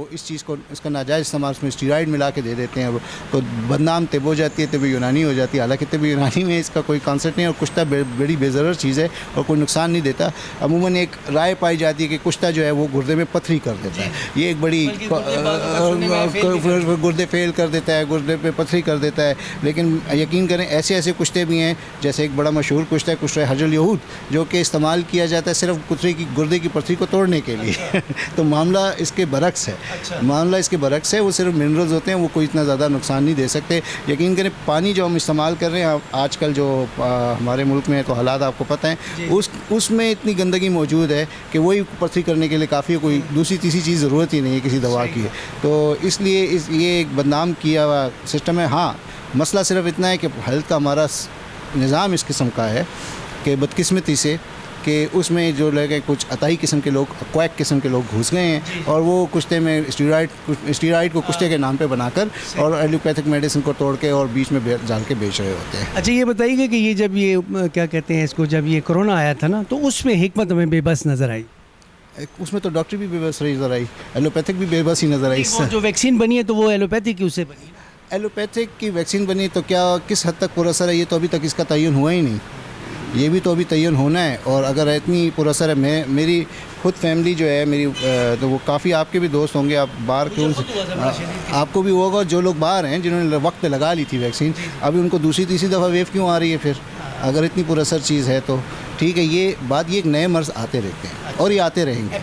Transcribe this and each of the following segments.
وہ اس چیز کو اس کا ناجائز استعمال اس میں اسٹیرائڈ ملا کے دے دیتے ہیں, تو بدنام طب ہو جاتی ہے, طب یونانی ہو جاتی ہے. حالانکہ طب یونانی میں اس کا کوئی کانسیپٹ نہیں, اور کشتہ بڑی بے ضرر چیز ہے اور کوئی نقصان نہیں دیتا. عموماً ایک رائے پائی جاتی ہے کہ کشتہ جو ہے وہ گردے میں پتھری کر دیتا ہے. یہ ایک بڑی گردے فیل کر دیتا ہے, گردے پہ پتھری کر دیتا ہے. لیکن یقین کریں ایسے ایسے کشتے بھی ہیں, جیسے ایک بڑا مشہور کشتہ ہے کشتہ حجر الیہود, جو کہ استعمال کیا جاتا ہے صرف کترے کی گردے کی پتھری کو توڑنے کے لیے. تو معاملہ اس کے برعکس ہے, معاملہ اس کے برعکس ہے. وہ صرف منرلز ہوتے ہیں, وہ کوئی اتنا زیادہ نقصان نہیں دے سکتے. یقین کریں پانی جو ہم استعمال کر رہے ہیں آج کل جو ہمارے ملک میں تو حالات آپ کو پتہ ہیں, اس میں اتنی گندگی موجود ہے کہ وہی پتھری کرنے کے لیے کافی ہے, کوئی دوسری تیسری چیز ضرورت ہی نہیں ہے کسی دوا کی. تو اس لیے یہ ایک بدنام کیا ہوا سسٹم ہے. ہاں مسئلہ صرف اتنا ہے کہ ہیلتھ کا ہمارا نظام اس قسم کا ہے کہ بدقسمتی سے کہ اس میں جو لگے کچھ عطائی قسم کے لوگ, کویک قسم کے لوگ گھس گئے ہیں, اور وہ کشتے میں اسٹیرائڈ کو کشتے کے نام پہ بنا کر اور ایلوپیتھک میڈیسن کو توڑ کے اور بیچ میں ڈال کے بیچ رہے ہوتے ہیں. اچھا یہ بتائیے گا کہ یہ جب یہ کیا کہتے ہیں اس کو, جب یہ کرونا آیا تھا نا, تو اس میں حکمت ہمیں بے بس نظر آئی. اس میں تو ڈاکٹر بھی بے بس نظر آئی, ایلوپیتھک بھی بے بس ہی نظر آئی. جو ویکسین بنی ہے تو وہ ایلوپیتھی کی اس سے بنی ہے. ایلوپیتھک کی ویکسین بنی تو کیا کس حد تک پراثر ہے یہ تو ابھی تک اس کا تعین ہوا ہی نہیں. یہ بھی تو ابھی تعین ہونا ہے. اور اگر اتنی پراثر ہے, میری خود فیملی جو ہے میری, تو وہ کافی آپ کے بھی دوست ہوں گے, آپ باہر کیوں آپ کو بھی ہوگا, جو لوگ باہر ہیں جنہوں نے وقت پہ لگا لی تھی ویکسین, ابھی ان کو دوسری تیسری دفعہ ویو کیوں آ رہی ہے پھر, اگر اتنی پراثر چیز ہے تو ٹھیک ہے. یہ بات, یہ ایک نئے مرض آتے رہتے ہیں اور یہ آتے رہیں گے.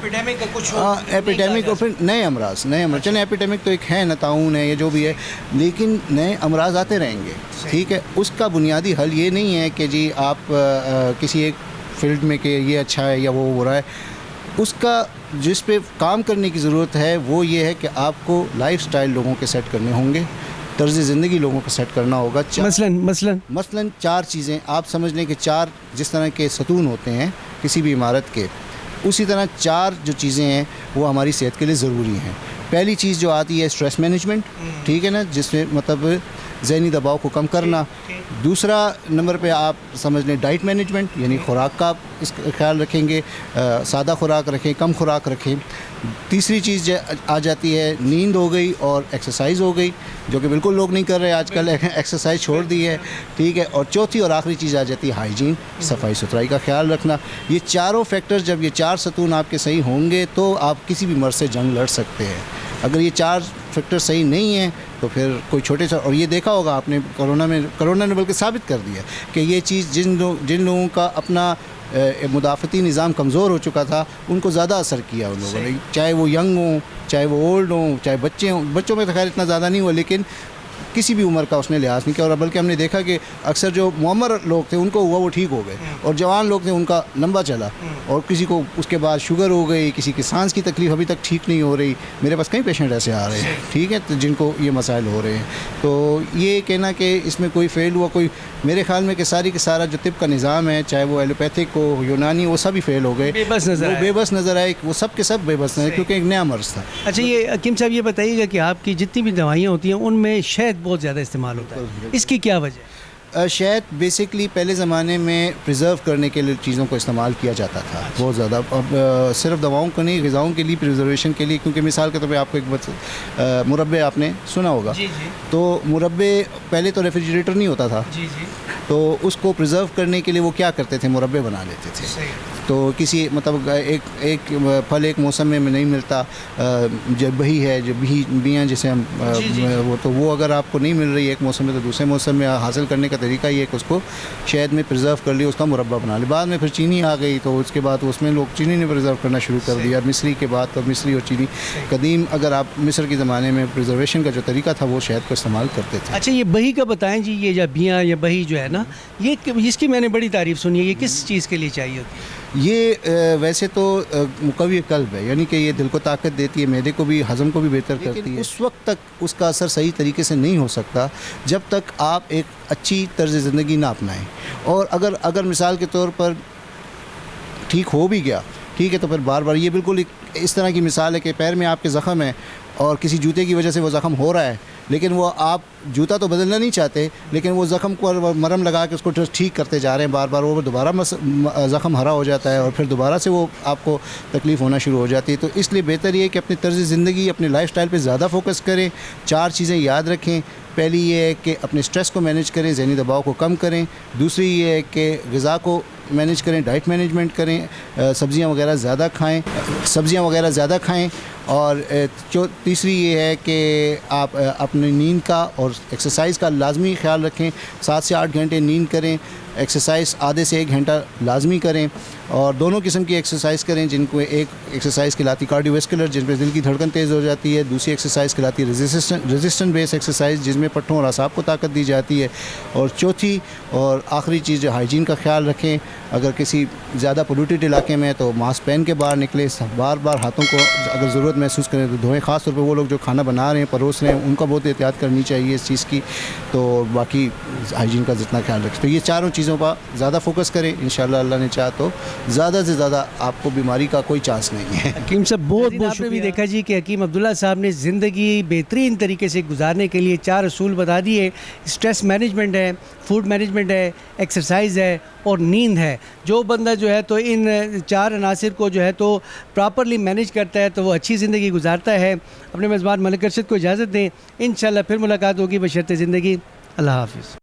ایپیڈیمک اور پھر نئے امراض چلیں ایپیڈیمک تو ایک ہے نا, طاعون ہے, یہ جو بھی ہے, لیکن نئے امراض آتے رہیں گے. ٹھیک ہے, اس کا بنیادی حل یہ نہیں ہے کہ جی آپ کسی ایک فیلڈ میں کہ یہ اچھا ہے یا وہ ہو رہا ہے. اس کا جس پہ کام کرنے کی ضرورت ہے وہ یہ ہے کہ آپ کو لائف سٹائل لوگوں کے سیٹ کرنے ہوں گے, طرز زندگی لوگوں کو سیٹ کرنا ہوگا. مثلاً 4 چیزیں آپ سمجھ لیں کہ 4 جس طرح کے ستون ہوتے ہیں کسی بھی عمارت کے, اسی طرح 4 جو چیزیں ہیں وہ ہماری صحت کے لیے ضروری ہیں. پہلی چیز جو آتی ہے اسٹریس مینجمنٹ, ٹھیک ہے نا, جس میں مطلب ذہنی دباؤ کو کم کرنا. دوسرا نمبر پہ آپ سمجھ لیں ڈائٹ مینجمنٹ, یعنی خوراک کا آپ اس کا خیال رکھیں گے, سادہ خوراک رکھیں, کم خوراک رکھیں. تیسری چیز آ جاتی ہے نیند ہو گئی اور ایکسرسائز ہو گئی, جو کہ بالکل لوگ نہیں کر رہے آج کل, ایکسرسائز چھوڑ دی ہے. ٹھیک ہے, اور چوتھی اور آخری چیز آ جاتی ہے ہائیجین, صفائی ستھرائی کا خیال رکھنا. یہ چاروں فیکٹر, جب یہ 4 ستون آپ کے صحیح ہوں گے تو آپ کسی بھی مرض سے جنگ لڑ سکتے ہیں. اگر یہ 4 فیکٹر صحیح نہیں ہیں تو پھر کوئی چھوٹے سا, اور یہ دیکھا ہوگا آپ نے کرونا نے بلکہ ثابت کر دیا کہ یہ چیز جن لوگوں کا اپنا مدافعتی نظام کمزور ہو چکا تھا ان کو زیادہ اثر کیا ان لوگوں نے, چاہے وہ ینگ ہوں, چاہے وہ اولڈ ہوں, چاہے بچے ہوں. بچوں میں تو خیر اتنا زیادہ نہیں ہوا, لیکن کسی بھی عمر کا اس نے لحاظ نہیں کیا. اور بلکہ ہم نے دیکھا کہ اکثر جو معمر لوگ تھے ان کو ہوا وہ ٹھیک ہو گئے, اور جوان لوگ تھے ان کا لمبا چلا, اور کسی کو اس کے بعد شوگر ہو گئی, کسی کی سانس کی تکلیف ابھی تک ٹھیک نہیں ہو رہی. میرے پاس کئی پیشنٹ ایسے آ رہے ہیں, ٹھیک ہے, جن کو یہ مسائل ہو رہے ہیں. تو یہ کہنا کہ اس میں کوئی فیل ہوا, کوئی میرے خیال میں کہ ساری کے سارا جو طب کا نظام ہے, چاہے وہ ایلوپیتھک ہو, یونانی, وہ سب ہی فیل ہو گئے, بے بس نظر آئے. وہ سب کے سب بے بس نظر, کیونکہ ایک نیا مرض تھا. اچھا یہ حکیم صاحب یہ بتائیے گا کہ آپ کی جتنی بھی دوائیاں ہوتی ہیں ان میں شہد بہت زیادہ استعمال ہوتا ہے, اس کی کیا وجہ ہے؟ شہد بیسکلی پہلے زمانے میں پریزرو کرنے کے لیے چیزوں کو استعمال کیا جاتا تھا بہت زیادہ. اب صرف دواؤں کو نہیں, غذاؤں کے لیے پریزرویشن کے لیے. کیونکہ مثال کے طور پہ آپ کو ایک مربے آپ نے سنا ہوگا, تو مربے پہلے تو ریفریجریٹر نہیں ہوتا تھا, تو اس کو پریزرو کرنے کے لیے وہ کیا کرتے تھے, مربے بنا لیتے تھے. تو کسی مطلب ایک پھل ایک موسم میں نہیں ملتا, جب بہی ہے, جو بیاں جسے ہم وہ اگر آپ کو نہیں مل رہی ہے ایک موسم میں, تو دوسرے موسم میں حاصل کرنے کا طریقہ یہ ہے کہ اس کو شہد میں پریزرو کر لیا, اس کا مربع بنا لیا. بعد میں پھر چینی آ گئی, تو اس کے بعد اس میں لوگ چینی نے پریزرو کرنا شروع کر دیا. مصری کے بعد تو مصری اور چینی قدیم, اگر آپ مصر کے زمانے میں پریزرویشن کا جو طریقہ تھا وہ شہد کو استعمال کرتے تھے. اچھا یہ بہی کا بتائیں جی, یہ جو بیاں یا بہی جو ہے نا, یہ اس کی میں نے بڑی تعریف سنی ہے, یہ کس چیز کے لیے چاہیے ہوتی ہے؟ یہ ویسے تو مقوی قلب ہے, یعنی کہ یہ دل کو طاقت دیتی ہے, معدے کو بھی, ہضم کو بھی بہتر کرتی ہے. اس وقت تک اس کا اثر صحیح طریقے سے نہیں ہو سکتا جب تک آپ ایک اچھی طرز زندگی نہ اپنائیں. اور اگر مثال کے طور پر ٹھیک ہو بھی گیا ٹھیک ہے. تو پھر بار بار یہ بالکل اس طرح کی مثال ہے کہ پیر میں آپ کے زخم ہے اور کسی جوتے کی وجہ سے وہ زخم ہو رہا ہے, لیکن وہ آپ جوتا تو بدلنا نہیں چاہتے, لیکن وہ زخم کو مرم لگا کے اس کو ٹھیک کرتے جا رہے ہیں بار بار, وہ دوبارہ زخم ہرا ہو جاتا ہے اور پھر دوبارہ سے وہ آپ کو تکلیف ہونا شروع ہو جاتی ہے. تو اس لیے بہتر یہ ہے کہ اپنی طرز زندگی, اپنے لائف سٹائل پہ زیادہ فوکس کریں. 4 چیزیں یاد رکھیں. پہلی یہ ہے کہ اپنے سٹریس کو مینیج کریں, ذہنی دباؤ کو کم کریں. دوسری یہ ہے کہ غذا کو مینیج کریں, ڈائٹ مینجمنٹ کریں, سبزیاں وغیرہ زیادہ کھائیں. اور تیسری یہ ہے کہ آپ اپنی نیند کا اور ایکسرسائز کا لازمی خیال رکھیں. 7 سے 8 گھنٹے نیند کریں, ایکسرسائز آدھے سے 1 گھنٹہ لازمی کریں, اور دونوں قسم کی ایکسرسائز کریں. جن کو ایک ایکسرسائز کہلاتی کارڈیو ویسکولر, جن پہ دل کی دھڑکن تیز ہو جاتی ہے. دوسری ایکسرسائز کہلاتی ہے ریزسٹنٹ بیس ایکسرسائز, جس میں پٹھوں اور اعصاب کو طاقت دی جاتی ہے. اور چوتھی اور آخری چیز جو ہائیجین کا خیال رکھیں. اگر کسی زیادہ پولوٹیڈ علاقے میں تو ماسک پہن کے باہر نکلے, بار بار ہاتھوں کو اگر ضرورت محسوس کریں تو دھوئیں. خاص طور پہ وہ لوگ جو کھانا بنا رہے ہیں, پروس رہے ہیں, ان کا بہت احتیاط کرنی چاہیے اس چیز کی. تو باقی ہائیجین کا جتنا خیال رکھیں. تو یہ چاروں چیزوں پر زیادہ فوکس کریں, انشاءاللہ اللہ نے چاہا تو زیادہ سے زیادہ آپ کو بیماری کا کوئی چانس نہیں ہے. حکیم صاحب بہت آپ نے بھی دیکھا جی کہ حکیم عبداللہ صاحب نے زندگی بہترین طریقے سے گزارنے کے لیے 4 اصول بتا دیے. اسٹریس مینجمنٹ ہے, فوڈ مینجمنٹ ہے, ایکسرسائز ہے اور نیند ہے. جو بندہ جو ہے تو ان 4 عناصر کو جو ہے تو پراپرلی مینیج کرتا ہے تو وہ اچھی زندگی گزارتا ہے. اپنے میزبان ملک ارشد کو اجازت دیں, انشاءاللہ پھر ملاقات ہوگی بشرط زندگی. اللہ حافظ.